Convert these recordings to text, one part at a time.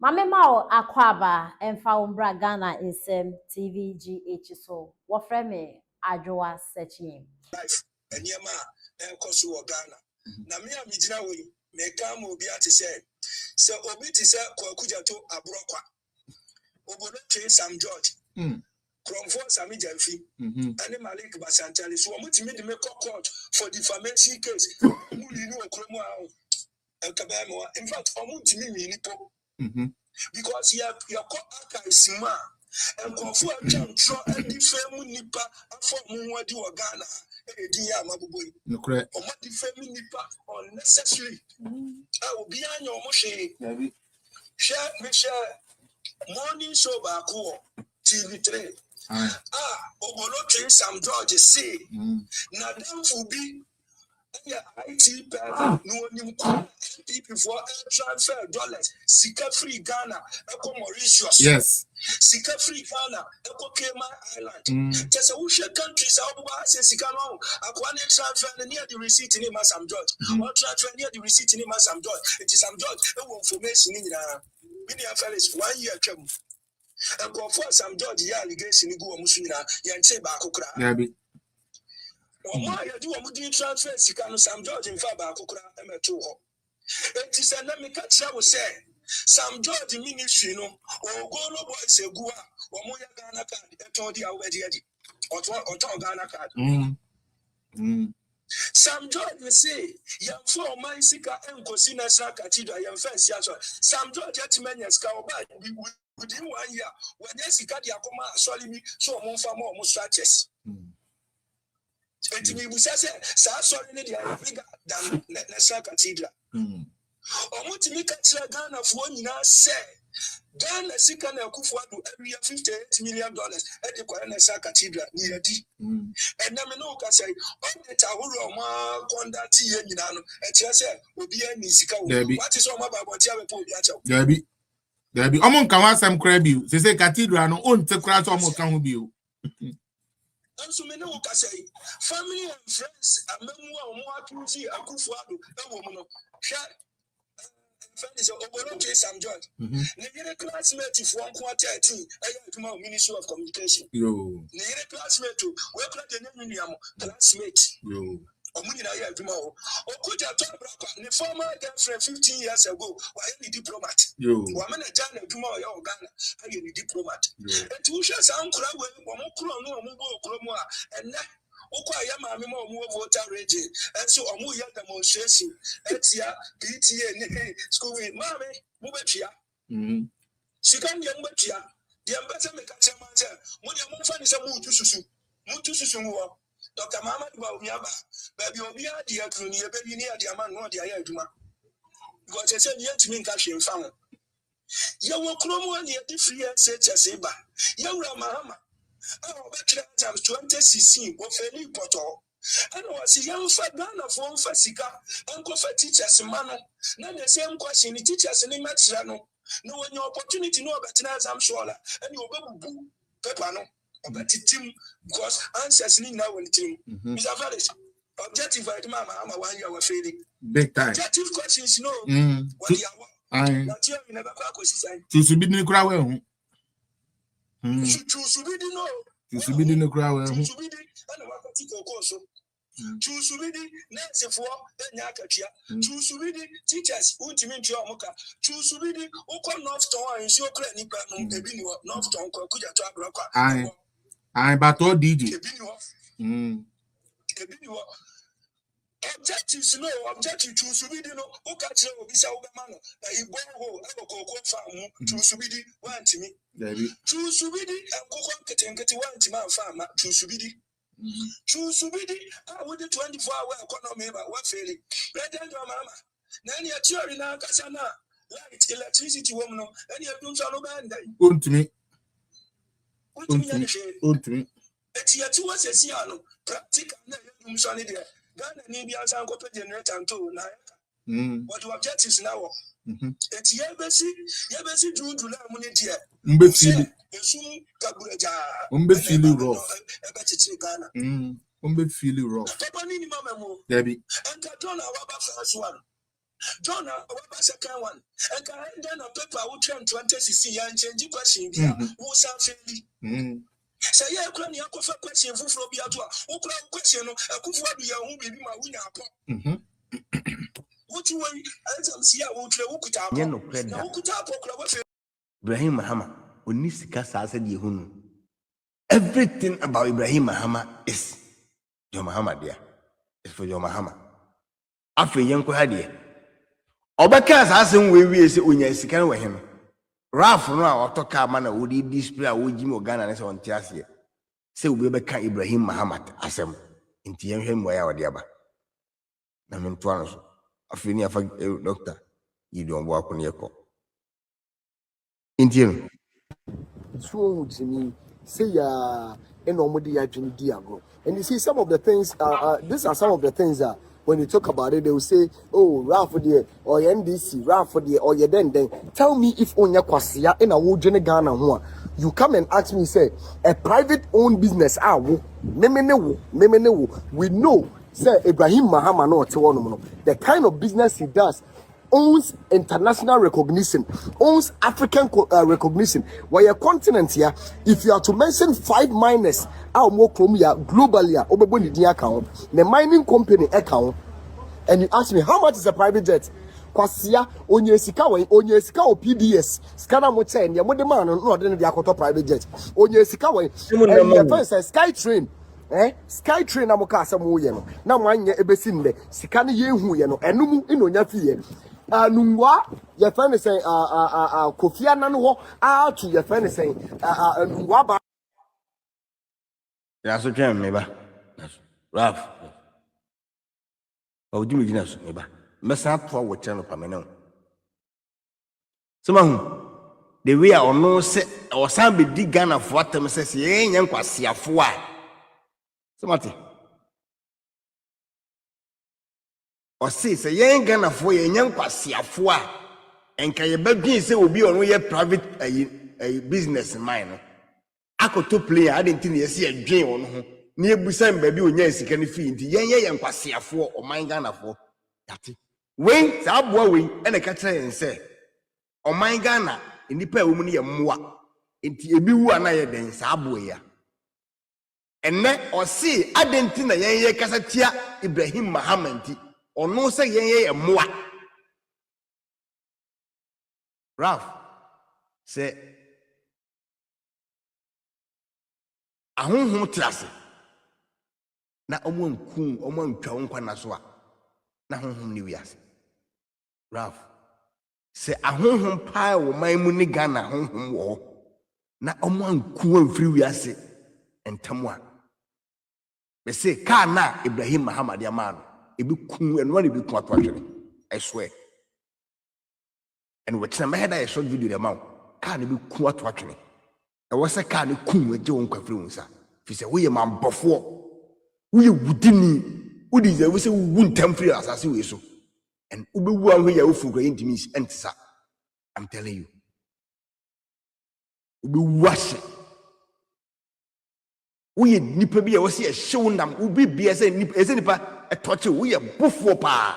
Mame Mao Akwaba and Faumbra Ghana in Sem TVGH so what frame Adjoa searching. Life and Yama and Kosu Ghana. Namia Mijina we may come will be at said. So Obiti said Kwakujato Abrokwa. Obodo Sam George. Cromford Sami Jamfi. And Malik Basantali. So I'm to make court for defamation case. You know Kromo Kabamo. In fact, I'm to me because your court is smart. And Cromford Jam Tro and the family nipa for Muwadi or Ghana. No correct. Or what the family nipa unnecessary. I will be on your machine. Share morning show back TV3. Obolo Sam George say. Now them will be IT person no MP before transfer dollars. Sika free Ghana, Eco Mauritius. Yes. Sika free Ghana, Eco Cayman Island. Just a wush countries are say Sika no. Aquane transfer near the receipt in Sam George. Or transfer near the receipt in Sam George. It is Sam George. No information in many fellas 1 year term. And for Sam George, allegation go Musuna, Yanche Bakukra. Why do a transfer Sikano Sam George in Faba Kukra M2? It is a Namika will say Sam George ministry no or go boys a Gua or Moya Ghana card told you already or Ghana card. Sam George will say, Young for my Sika and Cosina Cathedral, young fancy. Sam George at Manias Cowbay within 1 year when Jessica Diacoma solid me so more for more stretches. And we say, sorry, they are bigger than National Cathedral. Or what to make a Ghana for you now say, Ghana Sikan Kufuadu every year $58 million at the National Cathedral near D. And Naminoka say, on the Tahura, Condati, and Chessa will be a Nisika. What is all about Yacho? There be among Kawasam Crabby. They say Cathedral no own to crash almost can be you. And so many say, family and friends, and memoir, more to see a Kufuadu, a woman. Friends of Obolo Sam George. Near classmate if 1 quarter 2, I am to Ministry of Communication. Near classmate to work at the name classmate. Omuni na ya adwuma o okuja to braka ne former girlfriend 15 years ago why any diplomat wa me na jana adwuma o ya Ghana aye ni diplomat enti wo hwe san kura we mo kuro no mo bo kuro mu a enne ukwa ya maame ma omo voter rage enso omo ya demonstration etia PTA ni school we maame mo betua sika ndi mo betua de ambasa me ka chema nse mo de mo fa ni se mo tususu wo Dr. Muhammad Bawumia baby obia de akroni e baby ni ade ama no de aye adwuma because they say yet me nka hwe mfa ho ye wo kromo ani e free say chese ba ye wura mahama a obetire jam 2016 wo feli poto and was young for Ghana for sika enko for teachers mano na the same question teachers ni matira no when your opportunity no betina am sure and you obebu paper no team because answers need now when team. Mr. Vallis, objective right mama, I'm a 1 year failing. Big time. Objective questions, no. What you are. You never to be in the crowd. To be no. To be in the crowd. To be and what to subidi next for Nyakatia. To subidi teachers, ultimately Moka. To subidi Oko North Town and your clinic, North Town, Kuja to Abraka. I but all DJ. Objectives no objective to subidi no Okachi Obisa Obamano. I borrow a farm to subidi one to me. To subidi and Coco Keti one to my farmer to subidi. To subidi, I would 24-hour economy about what failing. President Mama. Nanny a theory now, Casana. Light, electricity woman, and you don't know band. To me. It's yet to us a Siano, practical, sonny there. Ghana need us and copper generator and two. What your objectives now? It's Yabesi June to Lamunity. Soon Kaburaja. Feel rough. Feel rough. Debbie. And I don't know about first one. John, what was second one? And then a paper would turn 20 and change question. Who's fairly? Say, yeah, can you offer question for Biatua? Who could question a Kufu, who may be my winner? What you want? I see, I won't know who could have no credit. Who could have Ibrahim Mahama, Unisika said Yehunu. Everything about Ibrahim Mahama is your Mahama, dear. It's for your Mahama. After Yanko Hadia. Obakas asking we say when you can with him. Ralph no otoka man would display a wood Jim Ghana and so on Tiasia. Say we become Ibrahim Mahamat asem into him where our diaba. Namin Tuanos. Afini afa doctor. You don't work on your call. Indian. So to me, say nobody actually diago. And you see some of the things. These are some of the things that when you talk about it, they will say, "Oh, Ralph there or NDC, Ralph there or you then." Tell me if on your kwasia in a wojene Ghana ho. You come and ask me, say a private owned business. We know, say Ibrahim Mahama no the kind of business he does. Owns international recognition, owns African recognition. Where your continent here, if you are to mention 5 miners, our more globally, the mining company account, and you ask me how much is a private jet? Kwasia, Onyesika o PDS, Scanner Moten, your mother man, no, then the Akoto private jet. Onyesika, and the first Skytrain. Skytrain amokasa mu ye no na mwanye ebesin de sika ne yehu ye no enum inonya fie anumwa ye fa ne sen kofia na no ho to ye fa ne sen anumwa ba Ya so twem me ba. Ralph. O di me gina so me ba. Mesa to wo channel pa me no. So mahu the way I no say o san be di Ghana fo atem say ye nya nkwasiafo a. Somati. Or say yen Ghana for ye nya nkwasiafo a enka ye badwin say obi ono ye private a business mine. Akoto player adenti na ye se adwen ono ho na ebusan ba bi onya sika ne fi nti yen ye nkwasiafo o man Ghana for yate. When sa aboa we e na ka kire yen say o man Ghana enipa e wo mu ne ye mmoa nti ebi wu ana ye den sa aboa ya. Enne osi adenti na yen kasatia Ibrahim Mahamanti ono se yen moa Ralph se ahonhom trase na omo ntwa nkwa na so a na honhom ni wiase Ralph se ahonhom pa wo man mu ni Ghana honhom wo na omo anku amfiri wiase entam a me say kana Ibrahim Muhammad Yamano ebi kun eno na ebi kun atwatwere I swear and what some head I shot video the amount can be kun atwatwere e wo say kana kun eje won kwafiri unsa fi say we man bofo we wudini udi say we say wu ntam free asase we so and ubewu an we ya ofu kwa intimis entisa I'm telling you ubewu ase we nipa bi e wo se ehyew nam ubi bia se nipa etoche we bufo pa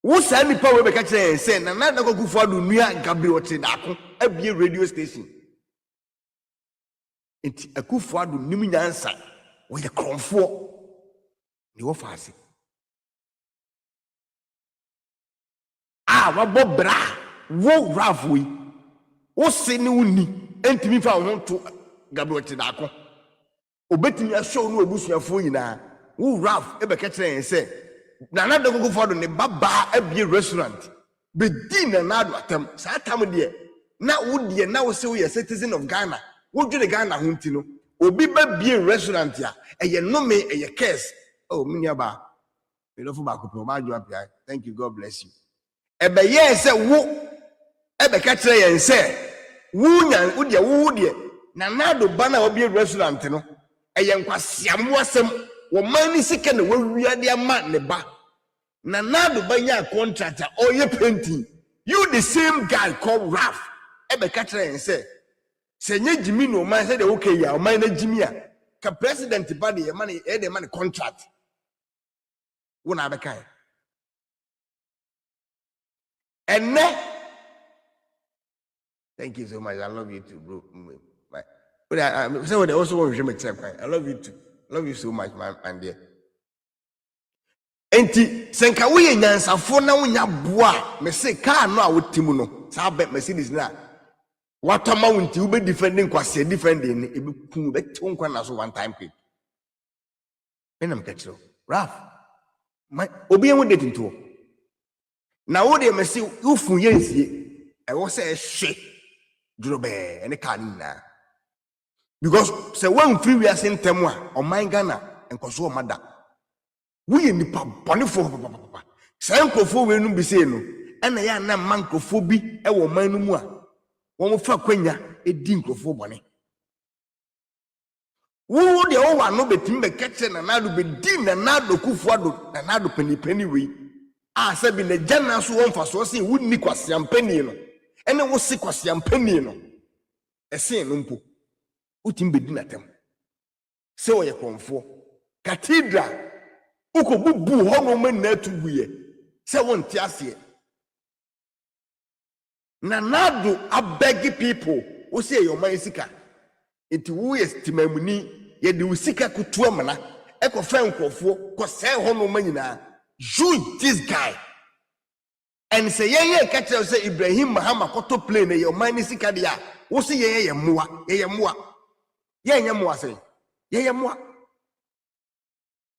wo sa nipa we be ka kire se na kokufo adu nua Gabriel ote dako abie radio station enti akufo adu nim nyansa we the kromfo ni wo faase wa bobra wo rafui wo se ni uni entimi fa ho to Gabriel ote dako obetimi ashow no ebusuafo nyina wo Ralph ebeka kire yen se na do kokofo do ne baba abie restaurant be din na do atam sa atam de na wo de na wo se wo ye citizen of Ghana wo dwene Ghana ho nti no obi ba bie restaurant ya eye no me eye case oh minia ba me do fo ba ko pe ma jo apia thank you God bless you ebe ye se wo ebeka kire yen se wo nya wo de na do ba na obie restaurant no eye nkwasiamo asem wo mani sike na wawiade ama ne ba na do banya contractor or ye painting you the same guy called Ralph ebeka kire say nye Jimmy no man say the okay ya o man na Jimmy a ka president ba de man e de man contract wona abeka And thank you so much. I love you too, bro. But I also want to make I love you too. I love you so much, my dear. Enti senka wo ye nyansafo na wo nya boa me se car no a wo timu no sa bet Mercedes na watama wo nti wo be defending kwase defending e be kun be ti nkwa na so one time quick enam kachiro Raf my obi en wo date nto na wo de me se wo fun ye nsie e wo se hwe duro be ene car ni na because se one free we are ntem a o man Ghana enkoso o mada we nipa bonefo papa say nkofo we no bi say no ena ya na man nkofo bi e wo man no mu a wo fa kwanya edi nkofo bone wo de o wa no betim be kete na na do be di na na do kufu ado na na do penipeni we a se bi na jana so wo mfa so say wo ni kwasiampani no ene wo si kwasiampani no ese no mpo utim be di na tem se wo ye konfo cathedral uko bubu ho no me na tuguye se won ti ase na nado abeg people wo say your man sika enti wo estimamuni ye de usika kutu amana e ko fa nkofo ko say ho no manyina you this guy and say ye ka tell say Ibrahim Mahama koto plane your man sika dia wo say ye moa ye moa say ye moa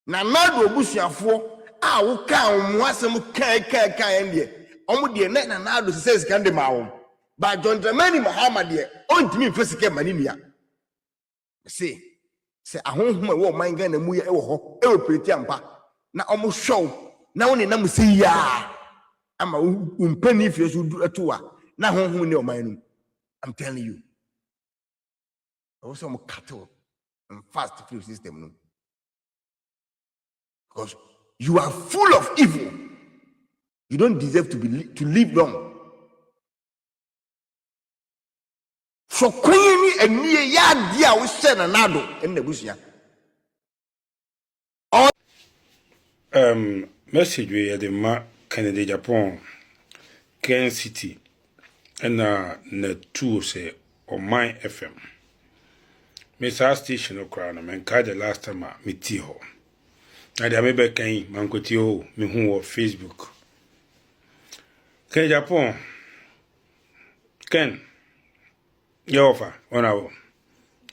na nado obusuafo a wo ka wo asem kai ende omo de na nado se sika de mawo ba John Dramani Mahama de ontimi mfesike mani nua se ahonhom wo man Ghana mu ye wo ho e operate ampa na omo show na wo ne nam se ya ama umpani fie so atuwa na honhom ne o man no I'm telling you also mo cattle and fast food system no. Because you are full of evil. You don't deserve to live long. So kwenye ni eniye ya dia wo se na nado enne busia. Message we the ma Canada Japan Ken City na two say on my FM. Mr. Station okra na men ka the last time me ti ho. Na dia me be kan mankoti ho me hu wo Facebook. Ken Japan Ken Yofa onawo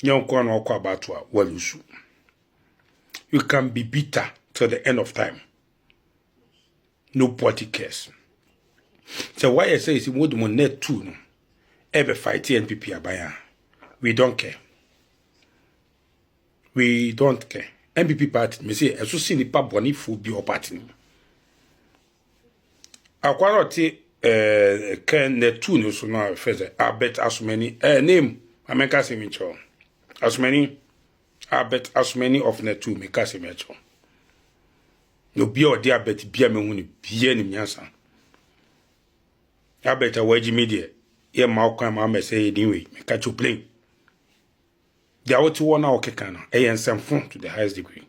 nyonko na okwa batwa walusu. You can be bitter till the end of time. Nobody cares. So why I say is more than net two no ever fight NPP abaya. We don't care. We don't care. NPP party me say eso si nipa boni fu bi o party. Akwaro ti can net two no so no first I bet as many name America say me cho. As many I bet as many of net two me ka say me cho. No bi o dia bet bia me hu ni bia ni nyansa. I bet a wedge media. Ye ma kwan ma me say anyway me catch you play. Dia what one na okekana e yen semfon to the highest degree.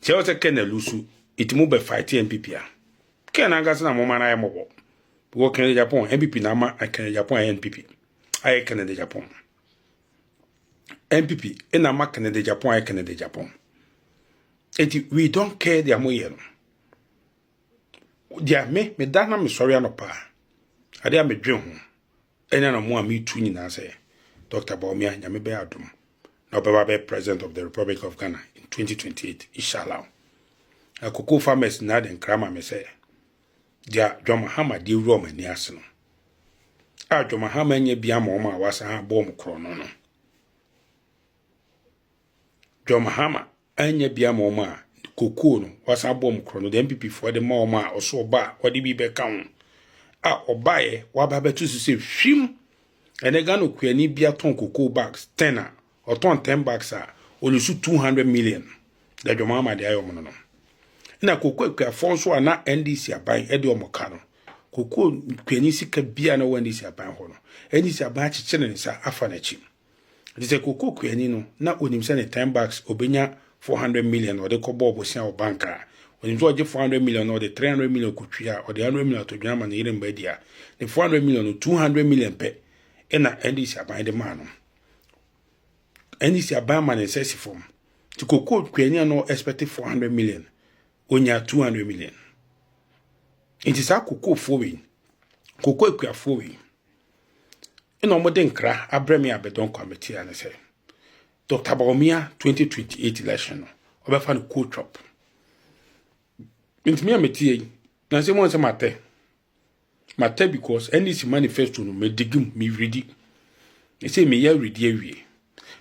Se o se ken lusu it mu be fight NPP a. Ken anga na mo mana ye mo. Wo ken Japan NPP na ma ken Japan NPP. I ken the Japan. NPP ena ma ken the Japan I ken the Japan. We don't care their mo ye no. Dia me dana me sorry anopa. Ade a me dwen ho. Enya na mo a me tu nyina say Dr. Baumia nyame be adom. Na obeba be president of the Republic of Ghana in 2028 inshallah. Akoko farmers na den krama me say dia John Mahama di ro mani ase no. A John Mahama nya bia ma o ma wasa ha bom kro no no. John Mahama anya bia ma o ma koko no wasa bom kro no the MPP for the ma o ma oso ba odi bi be kan a obaye waba betu se hwim ene Ghana kuani bia ton koko bags 10 or ton 10 bags a olusu 200 million da dwomama de ayo mono no na koko akua fonso ana NDC aban e de omoka no koko kuani sika bia na NDC aban ho no NDC aban chiche ne sa afa na chi dise koko kuani no na onim se ne 10 bags obenya 400 million or de ko bobo sia o banka when you get 400 million or the 300 million kuchia or the 100 million to German and even bedia, the 400 million or 200 million pe, and this by the man. And this a bad man excessive form. To quote Quenya no expected 400 million, onya 200 million. It is a cocoa forwing, cocoa quia forwing. In a modern cra, I bring me a bedon committee and I say, Dr. Baumia 2028 election, or fan coach up. Into me a métier, na say once a matter because any manifesto no me digim me ready. They say me ya ready every.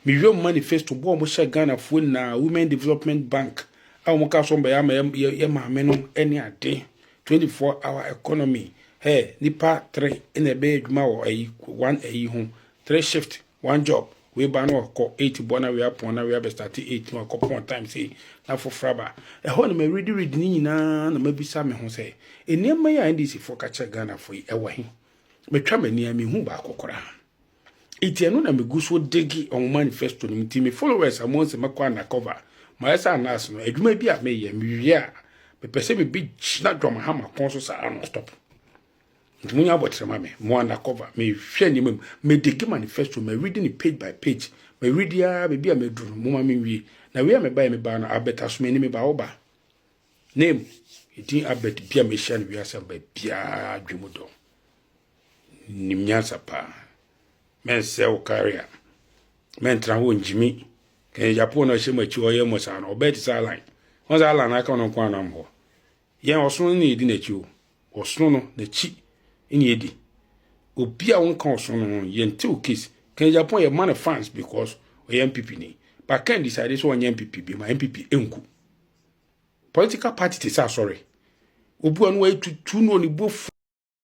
Me real manifesto bo mo share Ghana phone na Women Development Bank. A mo ka so be ya ma me no any ade 24-hour economy. Hey, nipa 3 in a be adwuma wo ayi 1 ayi ho 3 shift 1 job. We ban no ko 80 bona we upon na we be start 8 no ko pon time say na for fraba e ho no me read ni nyina na mabisa me ho say enema ya ndisi for ka che Ghana for e wa he metwa mani ami hu ba kokora etiano na meguso degi on manifesto ni team followers among se makwa na cover ma yesa nas no adwuma bi a me ye me wi a me pese me bi na drum ha ma kon so sa no stop Munya abotrema me mo undercover me hwe ni me digi manifesto me reading it page by page me read ya be bia me duru mo ma me wi na we me buy me ba na abeta so me ni me ba oba name idin abet bia me hia ni wi asa ba bia adwemudo nimnyansa pa men se o career men tra ho njimi ke Japan no hye machi o ye mo sa no obet sa line on za line aka no kwa na mbo ye osun ni edi na chi o osun no na chi ini edi obi a won kan osun no ye nti o case kan Japan ye man fans because o ye MPP ni but can decide so on MPP be my MPP enku political party te sa sorry obu anu wa tutu no ni bofu